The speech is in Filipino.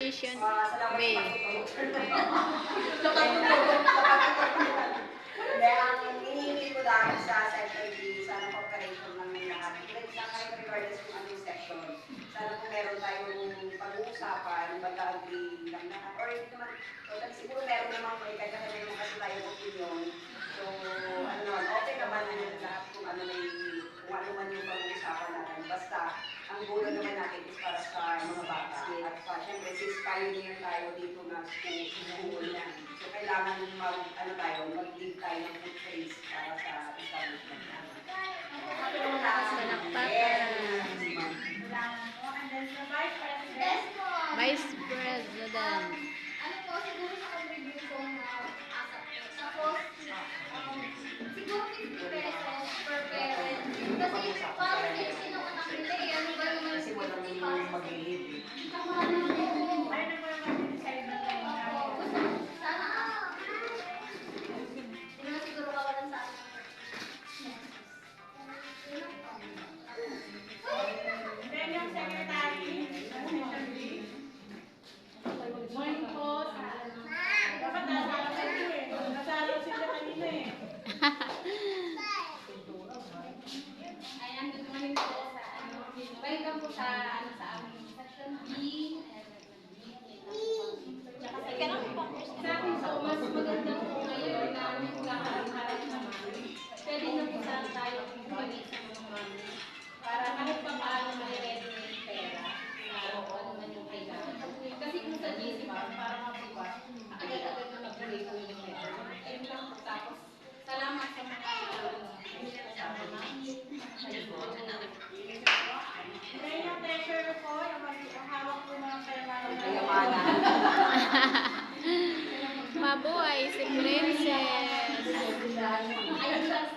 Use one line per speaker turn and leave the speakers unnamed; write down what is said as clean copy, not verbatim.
Beautician
Salamat
Bay.
sa pagtutulong. Hindi, ang hinihingi ko lang sa session B, sana cooperation ng lahat. Kahit regardless kung anong session, sana kung meron tayong pag-uusapan, mag-agree lang lahat. Or hindi naman, siguro meron namang may kanya-kanya naman kasi tayong opinion. So, ano naman, okay naman na lahat kung ano man yung pag-uusapan natin. Basta, ang goal naman natin is para sa mga bata. At syempre, since pioneer tayo dito na school yan. So, kailangan mag-lead tayo ng footprints para sa establishment natin.
Vice President.
Ano po, siguro sa contribute kong asap po. Tapos, siguro 50 pesos per parent. Kasi parang kasi ng anak nila eh. Ano ba naman
Kasi walang
50 pesos?
mag-lead.
Tama na po. Ay, nag-decide na tayo. Sana hindi na siguro kawalan sa akin.
Then yung secretary, good morning po. Dapat nasaraw sila eh. Nasaraw sila kanina eh.
Ayan, good morning po sa welcome po sa aming section B. Sa akin po, mas maganda po ngayon na nagkakaroon naman. Pwede na po sana tayo kumuli sa mga mami. Para kahit pa paano ma-ready na yung pera. Kung ano man yung kailangan. Kasi kung sa GC ba, para mabuwa, agad-agad na mag-relate ko yung pera. Ayun lang po. Tapos, salamat sa mga kasama namin.
Then yung treasurer po, yung hawak po ng pera.
Kayamanan.
Mabuhay si Princess.
Ayun lang